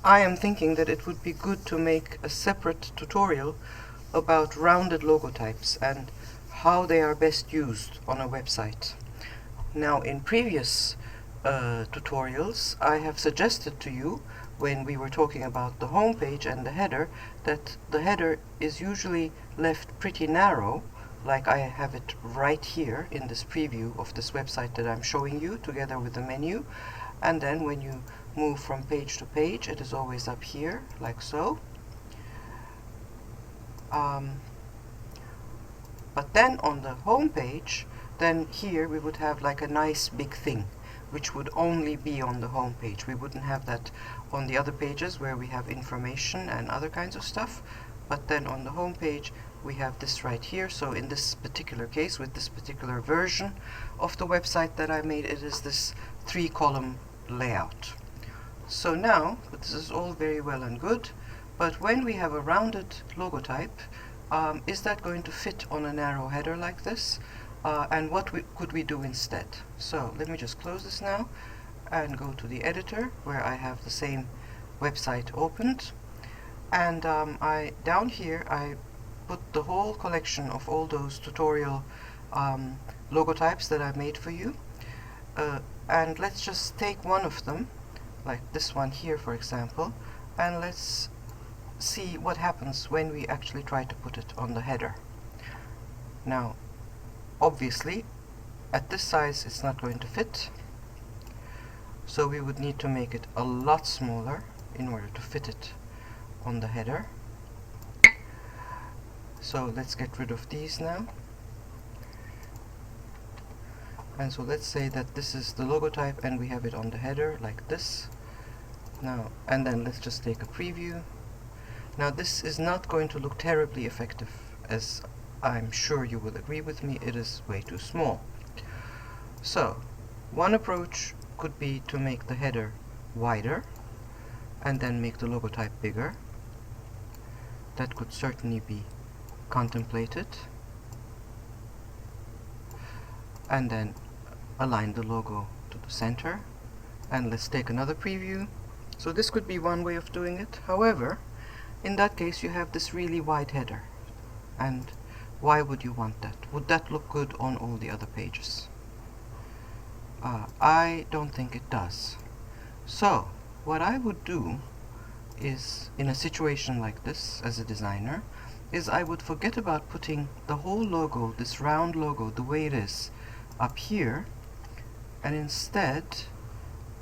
I am thinking that it would be good to make a separate tutorial about rounded logotypes and how they are best used on a website. Now, in previous tutorials, I have suggested to you, when we were talking about the home page and the header, that the header is usually left pretty narrow, like I have it right here in this preview of this website that I'm showing you, together with the menu. And then when you move from page to page, it is always up here, like so. But then on the home page, then here we would have like a nice big thing, which would only be on the home page. We wouldn't have that on the other pages where we have information and other kinds of stuff. But then on the home page, we have this right here. So in this particular case, with this particular version of the website that I made, it is this 3-column layout. So now, this is all very well and good, but when we have a rounded logotype, is that going to fit on a narrow header like this? And what could we do instead? So let me just close this now and go to the editor where I have the same website opened. And down here I put the whole collection of all those tutorial logotypes that I made for you. And let's just take one of them, like this one here for example, and let's see what happens when we actually try to put it on the header. Now, obviously, at this size it's not going to fit, so we would need to make it a lot smaller in order to fit it on the header. So let's get rid of these now. And so let's say that this is the logotype and we have it on the header like this. Now, and then let's just take a preview. Now this is not going to look terribly effective, as I'm sure you will agree with me, it is way too small. So, one approach could be to make the header wider and then make the logotype bigger. That could certainly be contemplated. And then align the logo to the center. And let's take another preview. So this could be one way of doing it. However, in that case you have this really wide header. And why would you want that? Would that look good on all the other pages? I don't think it does. So, what I would do is, in a situation like this, as a designer, is I would forget about putting the whole logo, this round logo, the way it is, up here, and instead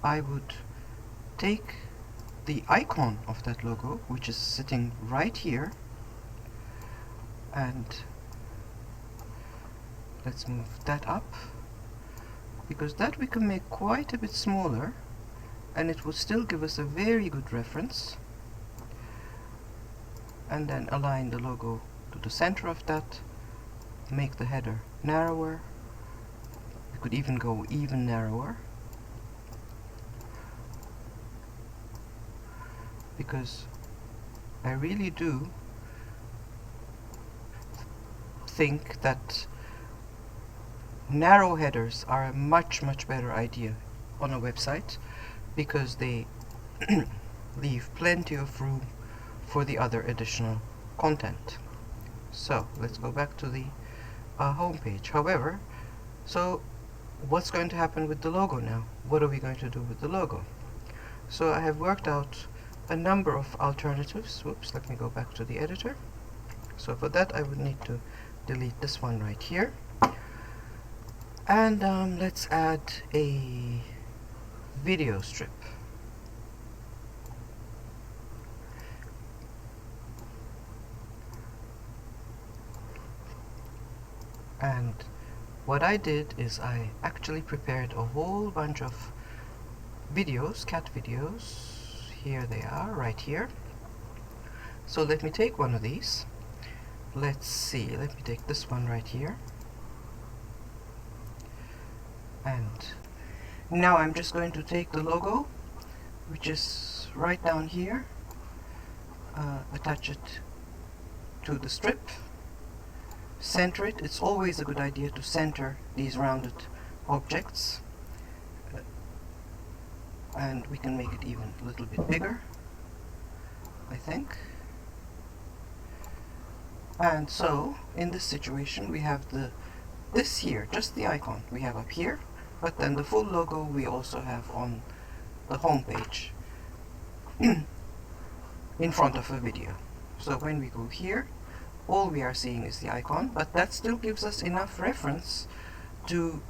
I would take the icon of that logo, which is sitting right here, and let's move that up, because that we can make quite a bit smaller and it will still give us a very good reference. And then align the logo to the center of that, make the header narrower. We could even go even narrower, because I really do think that narrow headers are a much better idea on a website, because they leave plenty of room for the other additional content. So let's go back to the home page. However, so what's going to happen with the logo now? What are we going to do with the logo? So I have worked out a number of alternatives. Whoops, let me go back to the editor. So for that I would need to delete this one right here. And let's add a video strip. And what I did is I actually prepared a whole bunch of videos, cat videos. Here they are, right here. So let me take one of these. Let's see, let me take this one right here. And now I'm just going to take the logo, which is right down here, attach it to the strip, center it. It's always a good idea to center these rounded objects, and we can make it even a little bit bigger. think. And so in this situation we have this here, just the icon we have up here, but then the full logo we also have on the home page in front of a video. So when we go here, all we are seeing is the icon, but that still gives us enough reference to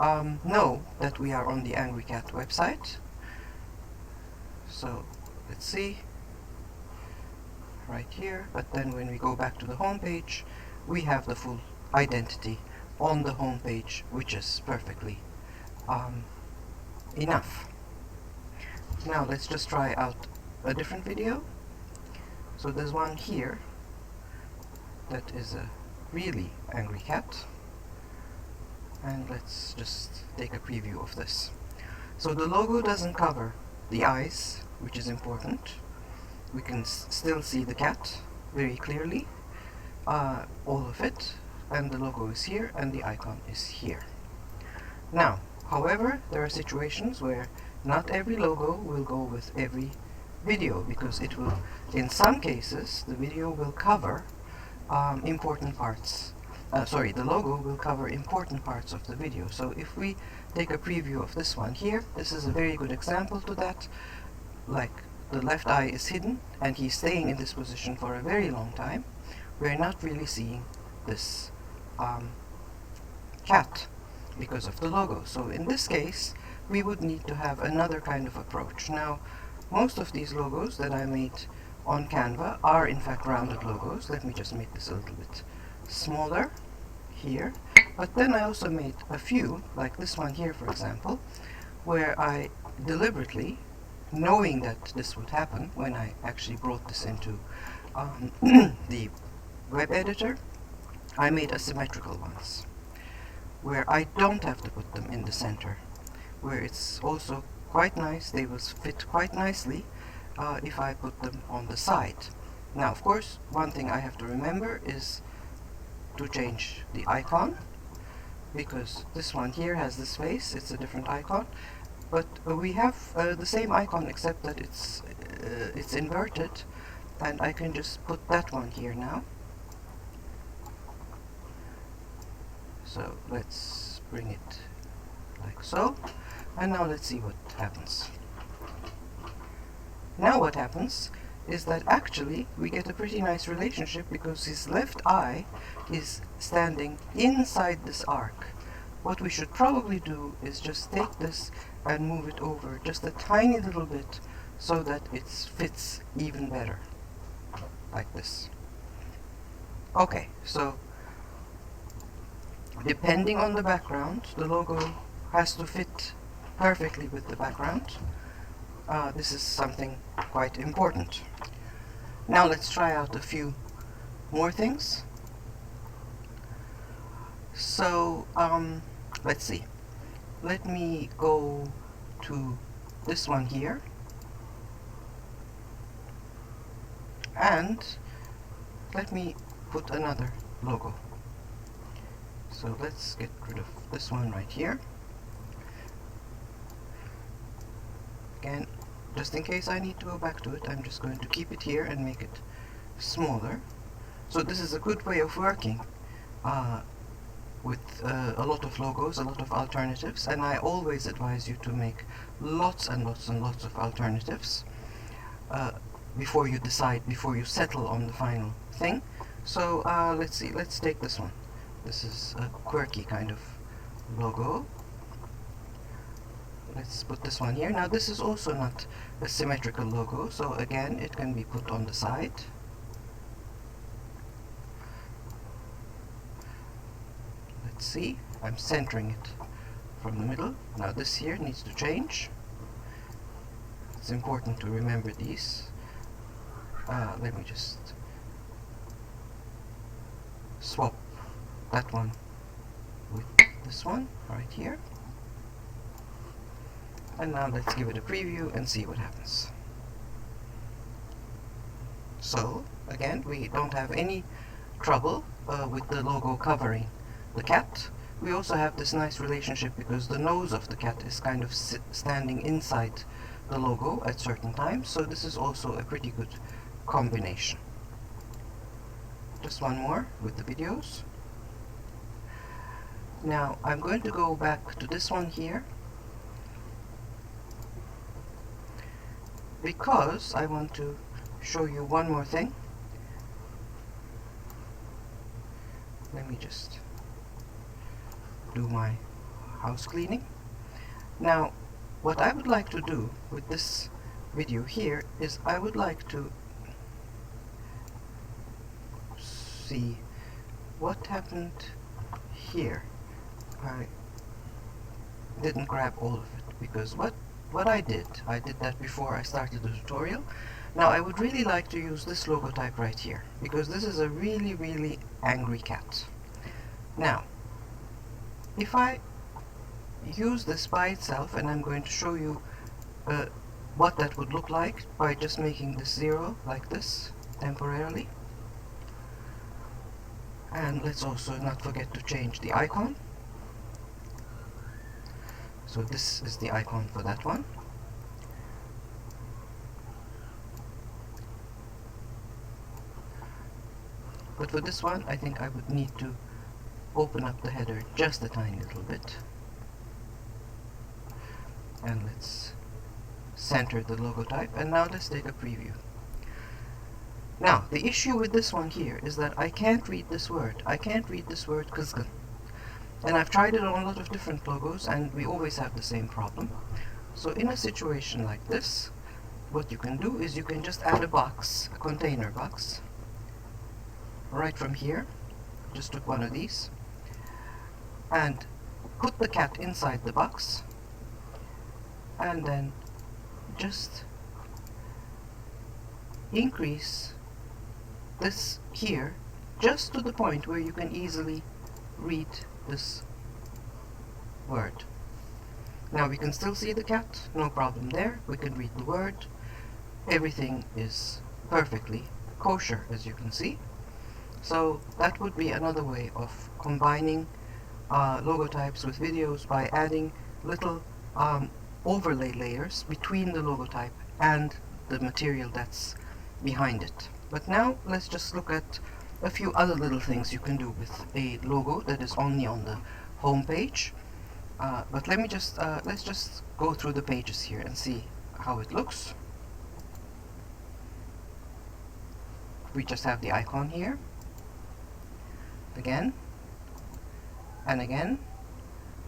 know that we are on the Angry Cat website. So let's see, right here, but then when we go back to the home page, we have the full identity on the home page, which is perfectly enough. Now let's just try out a different video. So there's one here that is a really angry cat, and let's just take a preview of this. So the logo doesn't cover the eyes, which is important. We can still see the cat very clearly, all of it, and the logo is here and the icon is here. Now, however, there are situations where not every logo will go with every video, because it will, in some cases, the video will cover important parts. The logo will cover important parts of the video. So if we take a preview of this one here, this is a very good example to that. Like, the left eye is hidden and he's staying in this position for a very long time. We're not really seeing this cat because of the logo. So in this case, we would need to have another kind of approach. Now, most of these logos that I made on Canva are in fact rounded logos. Let me just make this a little bit smaller here. But then I also made a few, like this one here for example, where I deliberately, knowing that this would happen when I actually brought this into the web editor, I made asymmetrical ones, where I don't have to put them in the center, where it's also quite nice, they will fit quite nicely if I put them on the side. Now, of course, one thing I have to remember is to change the icon, because this one here has this face, it's a different icon, but we have the same icon except that it's inverted, and I can just put that one here now. So let's bring it like so, and now let's see what happens. Now what happens is that actually we get a pretty nice relationship, because his left eye is standing inside this arc. What we should probably do is just take this and move it over just a tiny little bit so that it fits even better, like this. Okay, so depending on the background, the logo has to fit perfectly with the background. This is something quite important. Now let's try out a few more things. So let's see. Let me go to this one here, and let me put another logo. So let's get rid of this one right here. Again, just in case I need to go back to it, I'm just going to keep it here and make it smaller. So this is a good way of working with a lot of logos, a lot of alternatives, and I always advise you to make lots and lots and lots of alternatives before you decide, before you settle on the final thing. So let's see, let's take this one. This is a quirky kind of logo. Let's put this one here. Now this is also not a symmetrical logo, so again it can be put on the side. Let's see, I'm centering it from the middle. Now this here needs to change. It's important to remember these. Let me just swap that one with this one right here. And now let's give it a preview and see what happens. So again, we don't have any trouble with the logo covering the cat. We also have this nice relationship because the nose of the cat is kind of standing inside the logo at certain times, so this is also a pretty good combination. Just one more with the videos. Now I'm going to go back to this one here because I want to show you one more thing. Let me just do my house cleaning. Now what I would like to do with this video here is I would like to see what happened here. I didn't grab all of it because what I did that before I started the tutorial. Now I would really like to use this logo type right here because this is a really angry cat. Now if I use this by itself, and I'm going to show you what that would look like by just making this 0 like this temporarily. And let's also not forget to change the icon. So this is the icon for that one. But for this one, I think I would need to open up the header just a tiny little bit. And let's center the logo type. And now let's take a preview. Now, the issue with this one here is that I can't read this word. I can't read this word kızgın. And I've tried it on a lot of different logos, and we always have the same problem. So in a situation like this, what you can do is you can just add a box, a container box, right from here. Just took one of these, and put the cat inside the box, and then just increase this here just to the point where you can easily read this word. Now we can still see the cat, no problem there. We can read the word. Everything is perfectly kosher, as you can see. So that would be another way of combining logo types with videos by adding little overlay layers between the logo type and the material that's behind it. But now let's just look at a few other little things you can do with a logo that is only on the home page. But let me just let's just go through the pages here and see how it looks. We just have the icon here, again and again.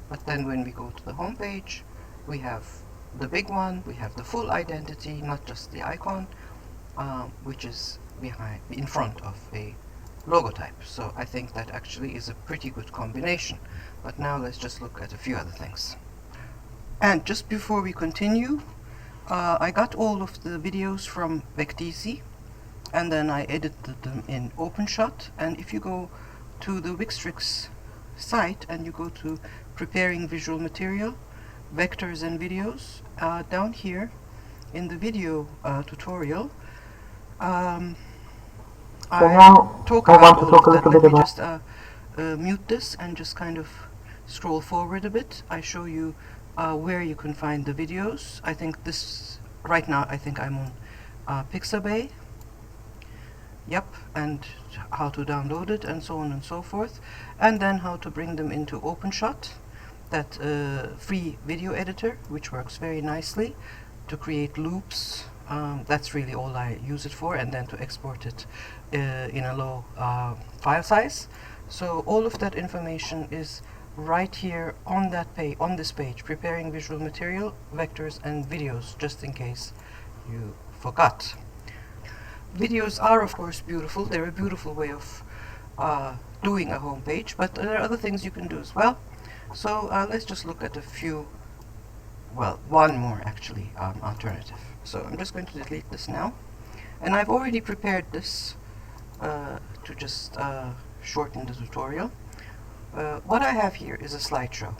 But then when we go to the home page, we have the big one, we have the full identity, not just the icon, which is in front of a logo type. So I think that actually is a pretty good combination. But now let's just look at a few other things. And just before we continue, I got all of the videos from Vecteezy, and then I edited them in OpenShot. And if you go to the Wixtrix site and you go to preparing visual material, vectors and videos, down here in the video tutorial, I talk about all of that. Let me just mute this and just kind of scroll forward a bit. I show you where you can find the videos. I think this, right now, I think I'm on Pixabay. Yep, and how to download it and so on and so forth. And then how to bring them into OpenShot, that free video editor, which works very nicely to create loops. That's really all I use it for, and then to export it in a low file size. So all of that information is right here on that page, on this page, preparing visual material, vectors and videos, just in case you forgot. Videos are of course beautiful. They're a beautiful way of doing a home page, but there are other things you can do as well. So let's just look at a few, well, one more actually alternative. So I'm just going to delete this now, and I've already prepared this to just shorten the tutorial. What I have here is a slideshow,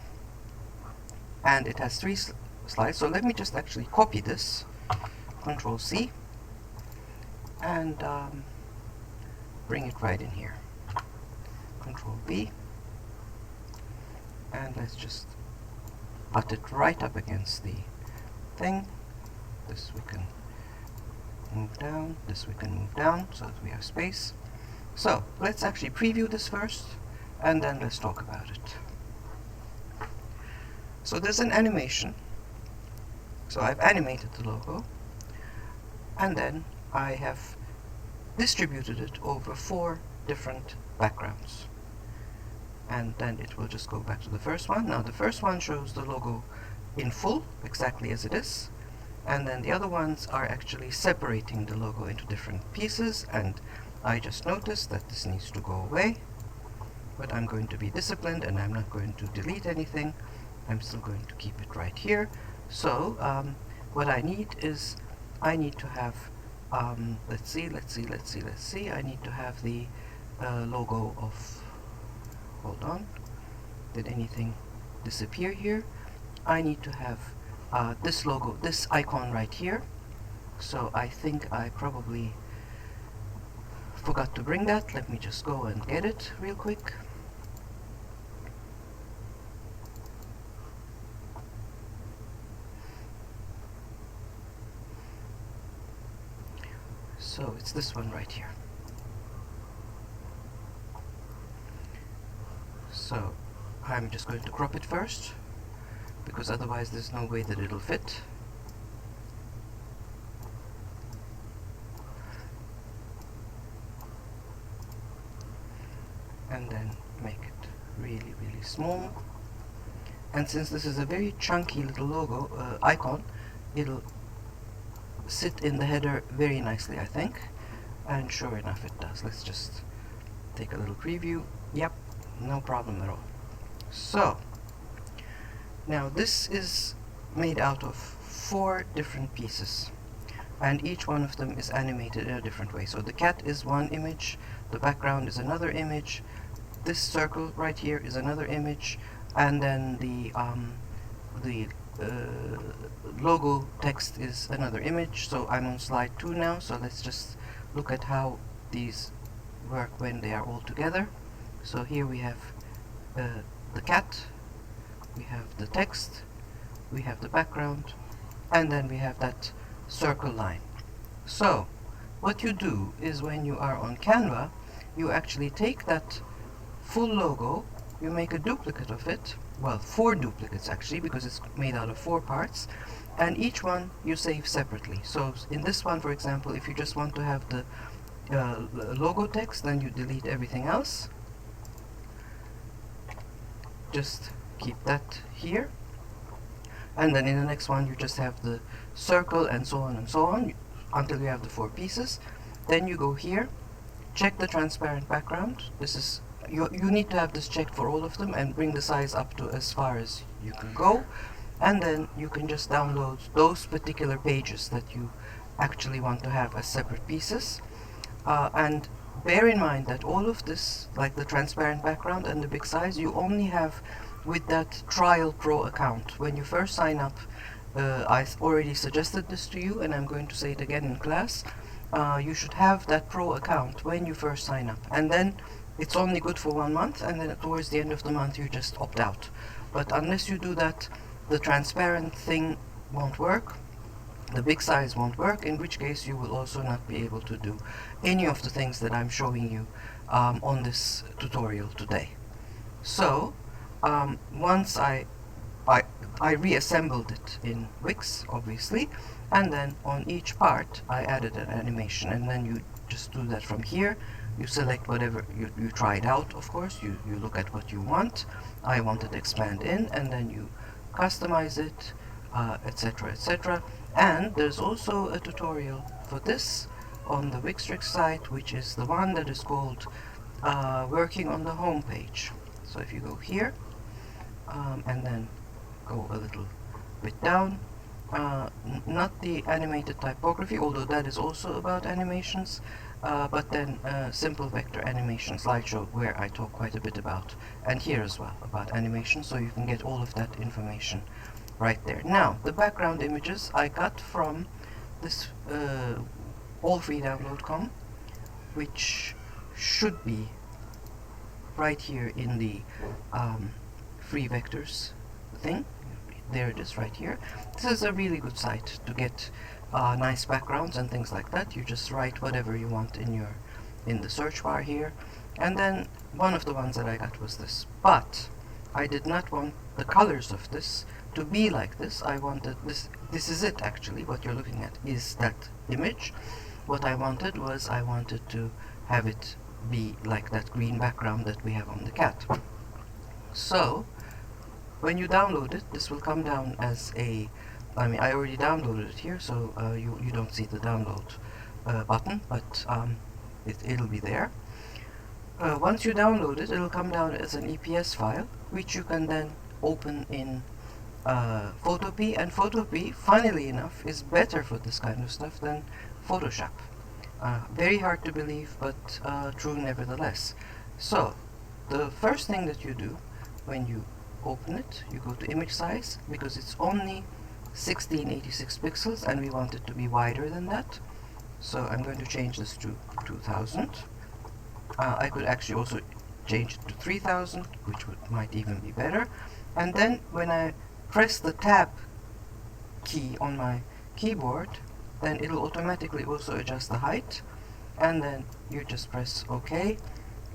and it has 3 slides. So let me just actually copy this, Control C, and bring it right in here. Control V, and let's just put it right up against the thing. This we can move down, this we can move down so that we have space. So let's actually preview this first, and then let's talk about it. So there's an animation. So I've animated the logo, and then I have distributed it over 4 different backgrounds. And then it will just go back to the first one. Now the first one shows the logo in full, exactly as it is, and then the other ones are actually separating the logo into different pieces, and I just noticed that this needs to go away, but I'm going to be disciplined and I'm not going to delete anything. I'm still going to keep it right here. So what I need is, I need to have, let's see, I need to have the logo of, hold on, did anything disappear here? I need to have this logo, this icon right here. So I think I probably forgot to bring that. Let me just go and get it real quick. So it's this one right here. So I'm just going to crop it first, because otherwise there's no way that it'll fit. And then make it really, really small. And since this is a very chunky little logo icon, it'll sit in the header very nicely, I think. And sure enough it does. Let's just take a little preview. Yep, no problem at all. So now this is made out of 4 different pieces, and each one of them is animated in a different way. So the cat is one image, the background is another image, this circle right here is another image, and then the logo text is another image. So I'm on slide 2 now, so let's just look at how these work when they are all together. So here we have the cat, we have the text, we have the background, and then we have that circle line. So what you do is, when you are on Canva, you actually take that full logo, you make a duplicate of it, well, 4 duplicates actually, because it's made out of 4 parts, and each one you save separately. So in this one, for example, if you just want to have the logo text, then you delete everything else. Just keep that here, and then in the next one you just have the circle, and so on until you have the 4 pieces. Then you go here, check the transparent background. This is, you need to have this checked for all of them, and bring the size up to as far as you can go, and then you can just download those particular pages that you actually want to have as separate pieces. And bear in mind that all of this, like the transparent background and the big size, you only have with that Trial Pro account. When you first sign up, I already suggested this to you, and I'm going to say it again in class. You should have that Pro account when you first sign up, and then it's only good for 1 month, and then towards the end of the month you just opt out. But unless you do that, the transparent thing won't work, the big size won't work, in which case you will also not be able to do any of the things that I'm showing you on this tutorial today. So once I reassembled it in Wix, obviously, and then on each part I added an animation, and then you just do that from here. You select whatever you try it out, of course, you look at what you want. I wanted expand in, and then you customize it, etc, etc. And there's also a tutorial for this on the Wixtrix site, which is the one that is called working on the home page. So if you go here and then go a little bit down, not the animated typography, although that is also about animations, but then simple vector animation, Slideshow, where I talk quite a bit about, and here as well about animation, so you can get all of that information right there. Now, the background images I got from this allfreedownload.com, which should be right here in the free vectors thing. There it is right here. This is a really good site to get nice backgrounds and things like that, you just write whatever you want in the search bar here. And then one of the ones that I got was this, but I did not want the colors of this to be like this. I wanted this is it actually, what you're looking at is that image. What I wanted was, I wanted to have it be like that green background that we have on the cat. So when you download it, this will come down as a, I already downloaded it here, so you don't see the download button, but it'll be there. Once you download it, it'll come down as an EPS file, which you can then open in Photopea, and Photopea, funnily enough, is better for this kind of stuff than Photoshop. Very hard to believe, but true nevertheless. So the first thing that you do when you open it, you go to image size, because it's only 1686 pixels and we want it to be wider than that. So I'm going to change this to 2000. I could actually also change it to 3000, which might even be better. And then when I press the tab key on my keyboard, then it'll automatically also adjust the height, and then you just press OK,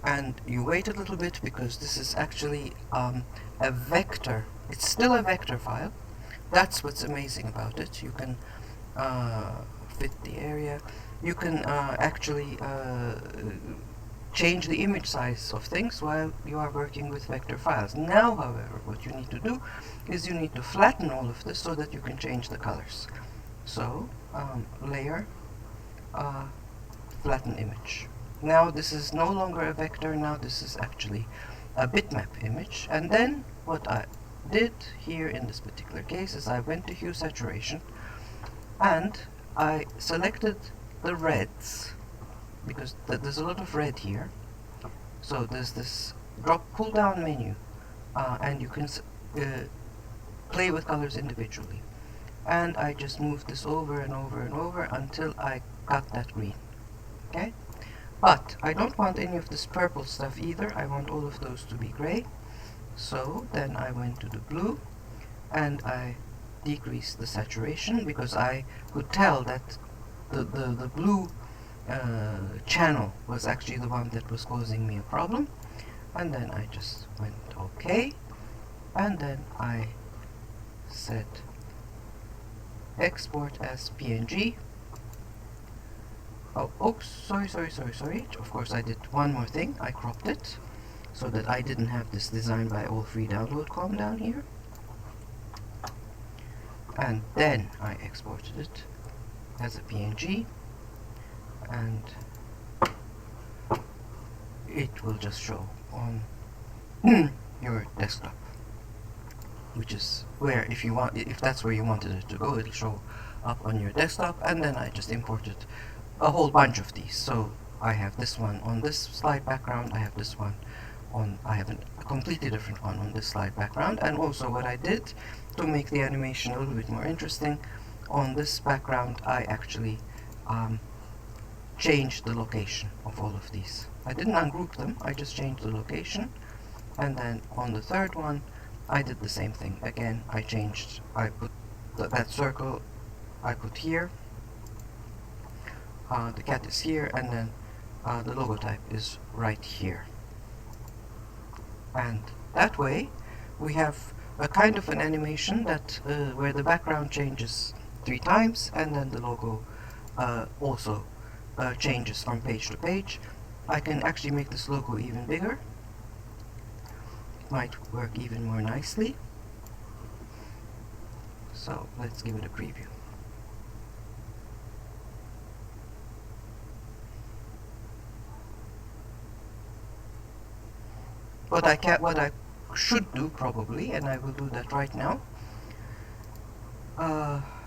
and you wait a little bit, because this is actually a vector. It's still a vector file. That's what's amazing about it. You can fit the area. You can actually change the image size of things while you are working with vector files. Now, however, what you need to do is you need to flatten all of this so that you can change the colors. So, layer, flatten image. Now this is no longer a vector, now this is actually a bitmap image. And then what I did here in this particular case is I went to hue saturation and I selected the reds, because there's a lot of red here. So there's this pull down menu, and you can play with colors individually. And I just moved this over and over and over until I got that green. Okay? But I don't want any of this purple stuff either. I want all of those to be gray. So then I went to the blue and I decreased the saturation, because I could tell that the blue channel was actually the one that was causing me a problem. And then I just went OK, and then I said export as PNG. Oh, oops, sorry. Of course I did one more thing. I cropped it so that I didn't have this design by all free download com down here. And then I exported it as a PNG, and it will just show on your desktop, which is where, if that's where you wanted it to go, it'll show up on your desktop. And then I just imported a whole bunch of these. So I have this one on this slide background, I have this one on, I have a completely different one on this slide background. And also what I did to make the animation a little bit more interesting, on this background I actually changed the location of all of these. I didn't ungroup them, I just changed the location. And then on the third one I did the same thing. Again, I put that circle I put here, the cat is here, and then the logotype is right here. And that way we have a kind of an animation that where the background changes 3 times, and then the logo also changes from page to page. I can actually make this logo even bigger. It might work even more nicely. So let's give it a preview. What I should do probably, and I will do that right now.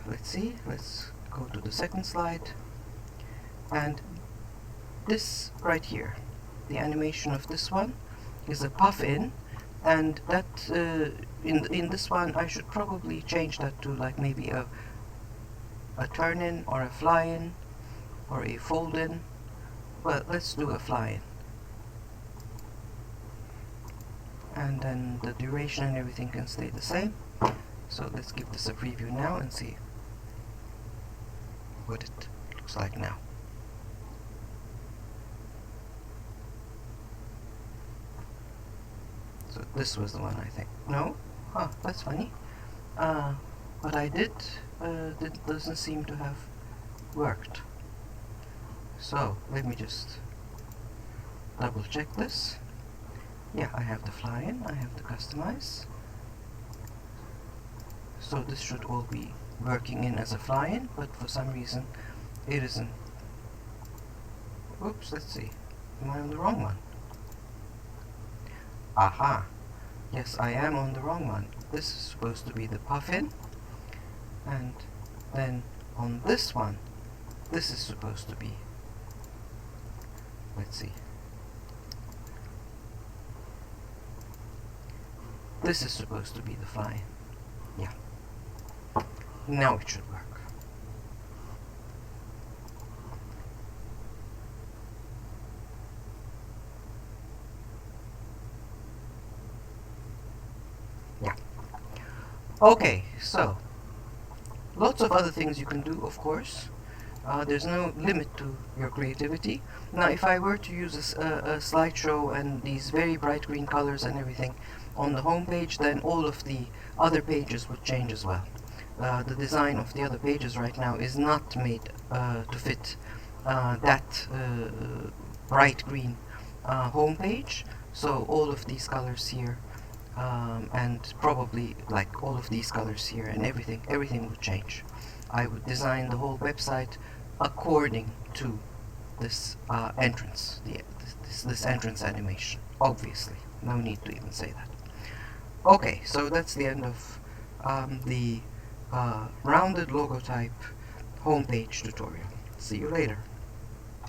Let's see, let's go to the second slide. And this right here, the animation of this one is a puff in, and that in this one I should probably change that to like maybe a turn in or a fly in or a fold in. Well, let's do a fly in. And then the duration and everything can stay the same. So let's give this a preview now and see. what it looks like now. So this was the one, I think. No? Huh, that's funny. What I did doesn't seem to have worked. So let me just double check this. Yeah, I have the fly-in, I have the customize. So this should all be working in as a fly-in, but for some reason it isn't. Oops, let's see. Am I on the wrong one? Aha! Yes, I am on the wrong one. This is supposed to be the puffin, and then on this one, this is supposed to be, let's see, this is supposed to be the fly. Yeah. Now it should work. Yeah. Okay, so lots of other things you can do, of course. There's no limit to your creativity. Now, if I were to use a slideshow and these very bright green colors and everything on the home page, then all of the other pages would change as well. The design of the other pages right now is not made to fit that bright green home page. So all of these colors here, and probably like all of these colors here, and everything would change. I would design the whole website according to this entrance, this entrance animation. Obviously, no need to even say that. Okay, so that's the end of the rounded logo type homepage tutorial. See you later.